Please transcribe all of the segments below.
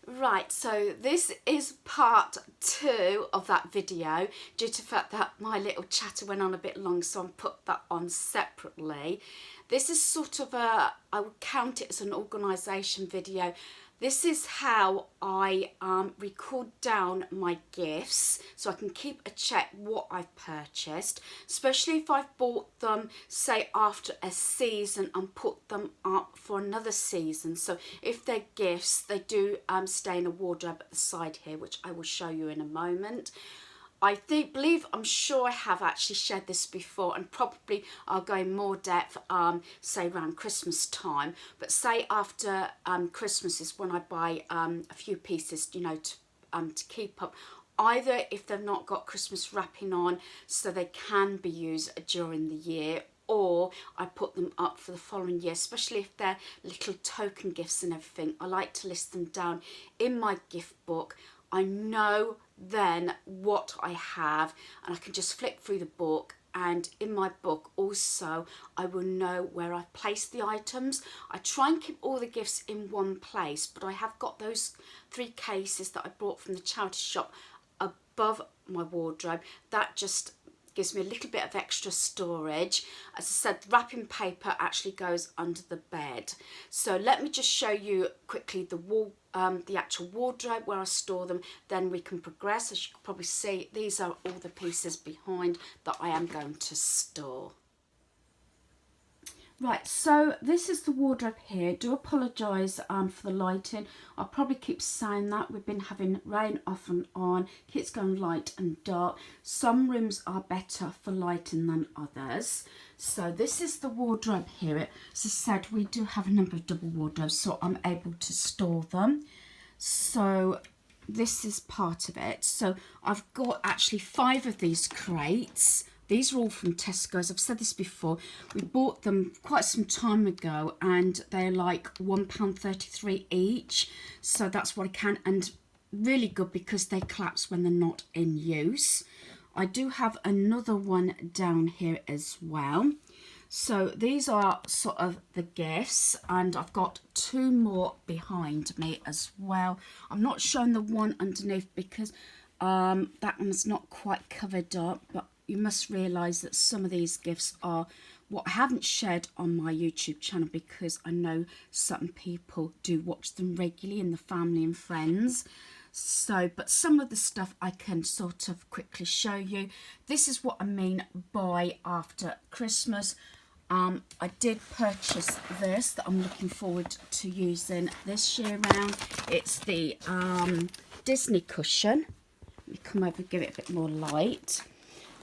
Right, so this is part 2 of that video due to the fact that my little chatter went on a bit long, so I put that on separately. This is sort of I would count it as an organisation video. This is how I record down my gifts so I can keep a check what I've purchased, especially if I've bought them, say, after a season and put them up for another season. So if they're gifts, they do stay in a wardrobe at the side here, which I will show you in a moment. I'm sure I have actually shared this before, and probably I'll go in more depth, say around Christmas time. But say after Christmas is when I buy a few pieces, you know, to keep up. Either if they've not got Christmas wrapping on, so they can be used during the year, or I put them up for the following year, especially if they're little token gifts and everything. I like to list them down in my gift book. I know then what I have, and I can just flick through the book, and in my book also I will know where I've placed the items. I try and keep all the gifts in one place, but I have got those 3 cases that I bought from the charity shop above my wardrobe. That just gives me a little bit of extra storage. As I said, wrapping paper actually goes under the bed. So let me just show you quickly the actual wardrobe where I store them, then we can progress. As you can probably see, these are all the pieces behind that I am going to store. Right, so this is the wardrobe here. Do apologise for the lighting. I'll probably keep saying that. We've been having rain off and on. It's going light and dark. Some rooms are better for lighting than others. So this is the wardrobe here. As I said, we do have a number of double wardrobes, so I'm able to store them. So this is part of it. So I've got actually 5 of these crates. These are all from Tesco's. I've said this before. We bought them quite some time ago, and they're like £1.33 each. So that's what I can, and really good because they collapse when they're not in use. I do have another one down here as well. So these are sort of the gifts, and I've got 2 more behind me as well. I'm not showing the one underneath because that one's not quite covered up, but you must realise that some of these gifts are what I haven't shared on my YouTube channel, because I know some people do watch them regularly in the family and friends. So, but some of the stuff I can sort of quickly show you. This is what I mean by after Christmas. I did purchase this that I'm looking forward to using this year round. It's the Disney cushion. Let me come over and give it a bit more light.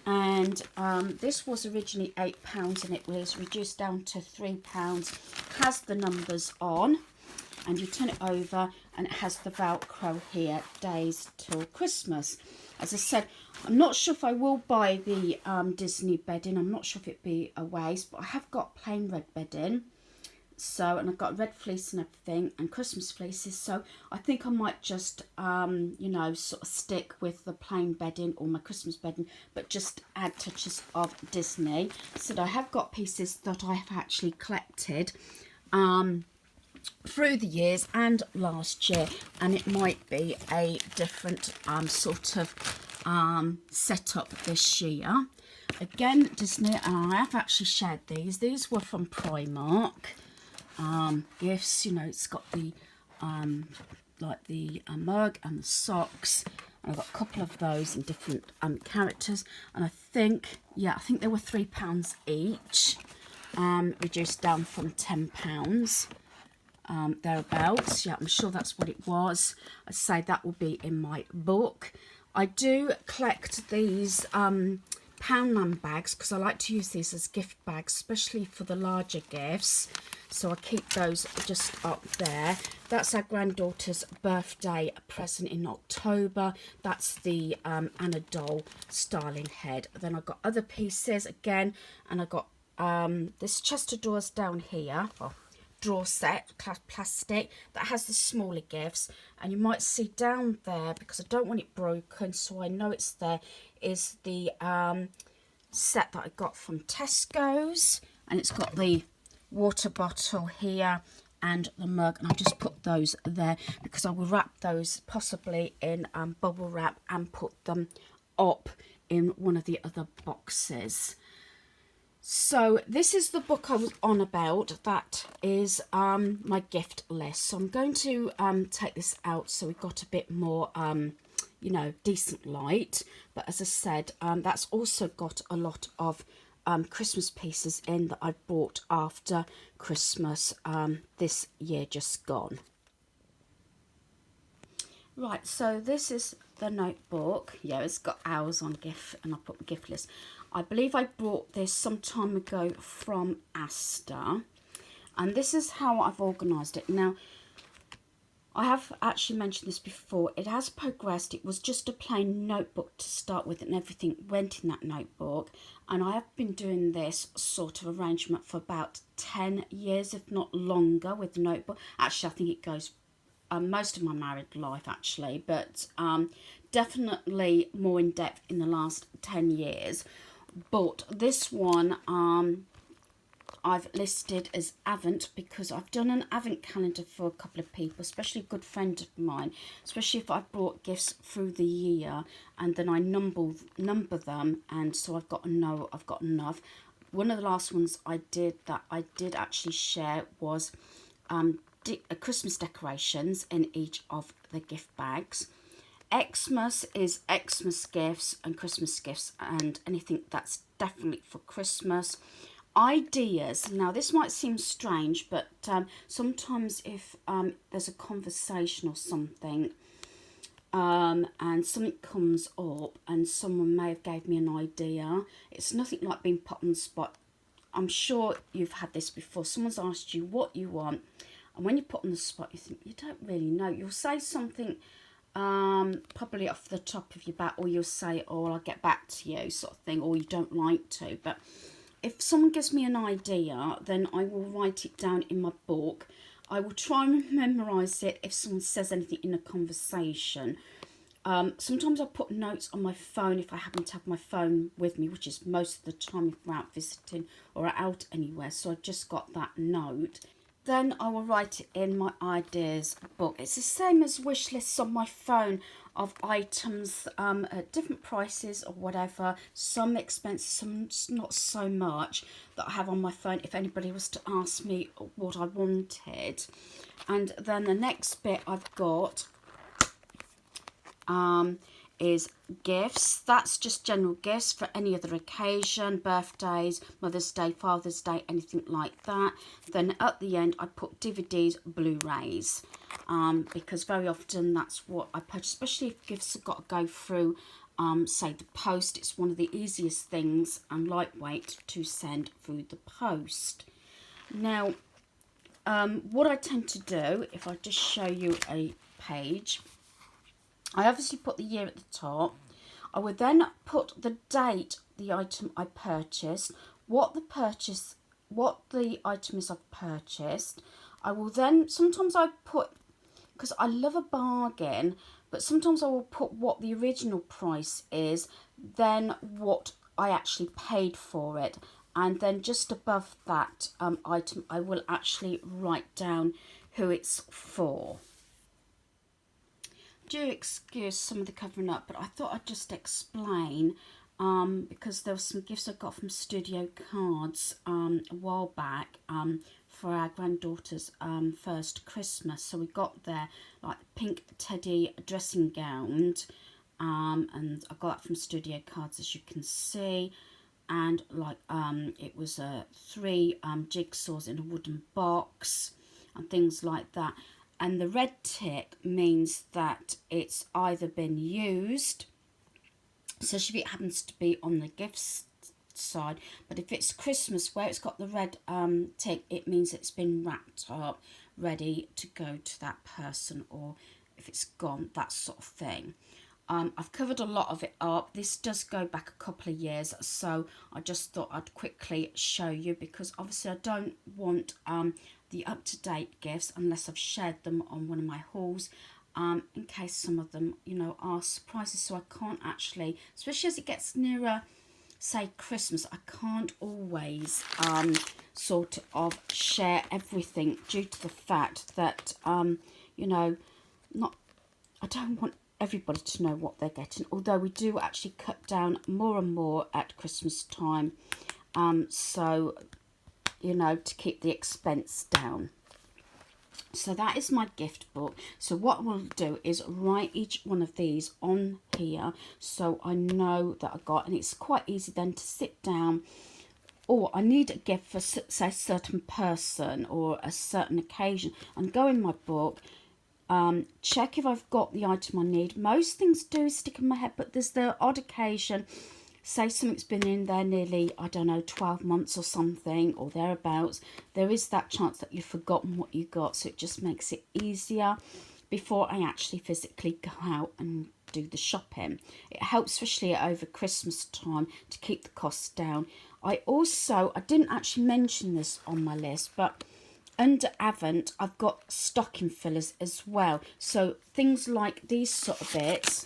And this was originally £8 and it was reduced down to £3. Has the numbers on, and you turn it over and it has the Velcro here, days till Christmas. As I said, I'm not sure if I will buy the Disney bedding. I'm not sure if it'd be a waste, but I have got plain red bedding. So, and I've got red fleece and everything, and Christmas fleeces. So I think I might just, you know, sort of stick with the plain bedding or my Christmas bedding, but just add touches of Disney. So I have got pieces that I have actually collected through the years and last year, and it might be a different sort of setup this year. Again, Disney, and I have actually shared these. These were from Primark. Gifts, you know, it's got the like the mug and the socks, and I've got a couple of those in different characters, and I think, yeah, I think they were £3 each, reduced down from £10 thereabouts. Yeah, I'm sure that's what it was. I say that will be in my book. I do collect these Poundland bags because I like to use these as gift bags, especially for the larger gifts. So I keep those just up there. That's our granddaughter's birthday present in October. That's the Anna doll styling head. Then I've got other pieces again, and I've got this chest of drawers down here. Oh, drawer set, plastic, that has the smaller gifts, and you might see down there, because I don't want it broken, so I know it's there, is the set that I got from Tesco's, and it's got the water bottle here and the mug, and I've just put those there because I will wrap those possibly in bubble wrap and put them up in one of the other boxes. So this is the book I was on about. That is my gift list. So I'm going to take this out so we've got a bit more you know, decent light. But as I said, that's also got a lot of Christmas pieces in that I bought after Christmas this year just gone. Right, so this is the notebook. Yeah, it's got hours on gift, and I put the gift list. I believe I bought this some time ago from Asda, and this is how I've organised it. Now, I have actually mentioned this before. It has progressed. It was just a plain notebook to start with, and everything went in that notebook. And I have been doing this sort of arrangement for about 10 years, if not longer, with the notebook. Actually, I think it goes most of my married life, actually, but definitely more in depth in the last 10 years. But this one I've listed as Advent because I've done an Advent calendar for a couple of people, especially a good friend of mine, especially if I've brought gifts through the year and then I number them, and so I've got to know I've got enough. One of the last ones I did actually share was Christmas decorations in each of the gift bags. Xmas is Xmas gifts and Christmas gifts and anything that's definitely for Christmas. Ideas. Now, this might seem strange, but sometimes if there's a conversation or something and something comes up and someone may have gave me an idea, it's nothing like being put on the spot. I'm sure you've had this before. Someone's asked you what you want, and when you're put on the spot, you think, you don't really know. You'll say something probably off the top of your bat, or you'll say, oh, well, I'll get back to you, sort of thing, or you don't like to. But if someone gives me an idea, then I will write it down in my book. I will try and memorise it if someone says anything in a conversation. Sometimes I put notes on my phone if I happen to have my phone with me, which is most of the time if we're out visiting or out anywhere. So I've just got that note. Then I will write it in my ideas book. It's the same as wish lists on my phone of items at different prices or whatever. Some expensive, some not so much, that I have on my phone if anybody was to ask me what I wanted. And then the next bit I've got is gifts. That's just general gifts for any other occasion, birthdays, Mother's Day, Father's Day, anything like that. Then at the end I put DVDs, Blu-rays, because very often that's what I purchase, especially if gifts have got to go through say the post. It's one of the easiest things and lightweight to send through the post. Now what I tend to do, if I just show you a page, I obviously put the year at the top. I would then put the date, the item I purchased, what the item is I've purchased. I will then, sometimes I put, because I love a bargain, but sometimes I will put what the original price is, then what I actually paid for it. And then just above that item, I will actually write down who it's for. Do excuse some of the covering up, but I thought I'd just explain because there were some gifts I got from Studio Cards a while back for our granddaughter's first Christmas. So we got there like pink teddy dressing gown, and I got that from Studio Cards, as you can see. And like it was 3 jigsaws in a wooden box and things like that. And the red tick means that it's either been used, so if it happens to be on the gifts side, but if it's Christmas where it's got the red tick, it means it's been wrapped up, ready to go to that person, or if it's gone, that sort of thing. I've covered a lot of it up. This does go back a couple of years, so I just thought I'd quickly show you, because obviously I don't want the up-to-date gifts unless I've shared them on one of my hauls, in case some of them, you know, are surprises. So I can't actually, especially as it gets nearer say Christmas, I can't always sort of share everything due to the fact that you know, I don't want everybody to know what they're getting, although we do actually cut down more and more at Christmas time, so you know, to keep the expense down. So that is my gift book. So what we'll do is write each one of these on here so I know that I got, and it's quite easy then to sit down. Or I need a gift for, say, a certain person or a certain occasion, and go in my book, check if I've got the item I need. Most things do stick in my head, but there's the odd occasion, say something's been in there nearly, I don't know, 12 months or something, or thereabouts. There is that chance that you've forgotten what you got, so it just makes it easier before I actually physically go out and do the shopping. It helps, especially over Christmas time, to keep the costs down. I didn't actually mention this on my list, but under Advent, I've got stocking fillers as well. So things like these sort of bits,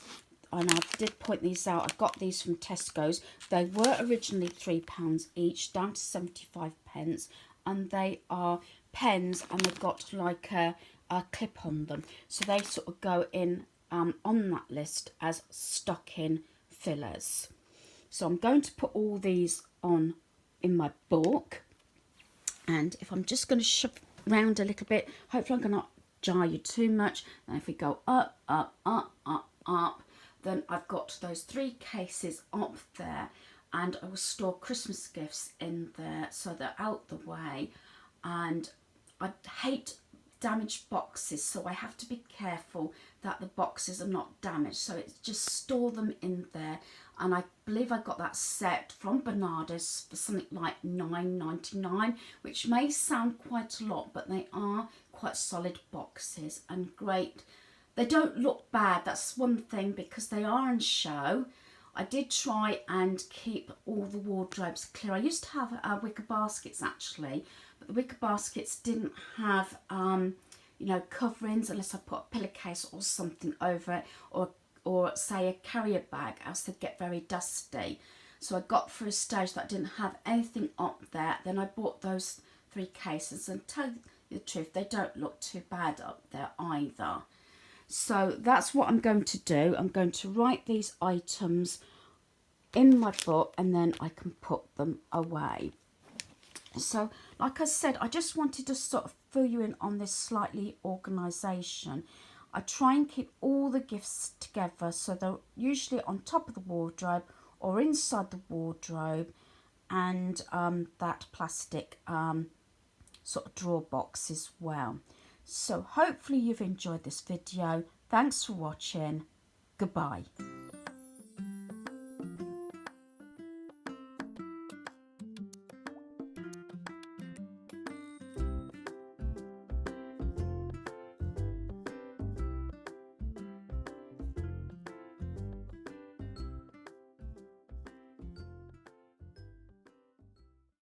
and I did point these out. I got these from Tesco's. They were originally £3 each, down to 75p, and they are pens, and they've got like a clip on them. So they sort of go in on that list as stocking fillers. So I'm going to put all these on in my book. And if I'm just going to shove around a little bit, hopefully I'm going to not jar you too much. And if we go up, up, up, up, up, then I've got those 3 cases up there. And I will store Christmas gifts in there so they're out the way. And I hate damaged boxes, so I have to be careful that the boxes are not damaged. So it's just store them in there. And I believe I got that set from Bernardo's for something like $9.99, which may sound quite a lot, but they are quite solid boxes and great. They don't look bad, that's one thing, because they are on show. I did try and keep all the wardrobes clear. I used to have wicker baskets actually, but the wicker baskets didn't have you know, coverings unless I put a pillowcase or something over it, or say a carrier bag, else they'd get very dusty. So I got for a stage that I didn't have anything up there. Then I bought those 3 cases, and tell you the truth, they don't look too bad up there either. So that's what I'm going to do. I'm going to write these items in my book, and then I can put them away. So like I said, I just wanted to sort of fill you in on this slightly organisation. I try and keep all the gifts together, so they're usually on top of the wardrobe or inside the wardrobe, and that plastic sort of drawer box as well. So hopefully you've enjoyed this video. Thanks for watching. Goodbye.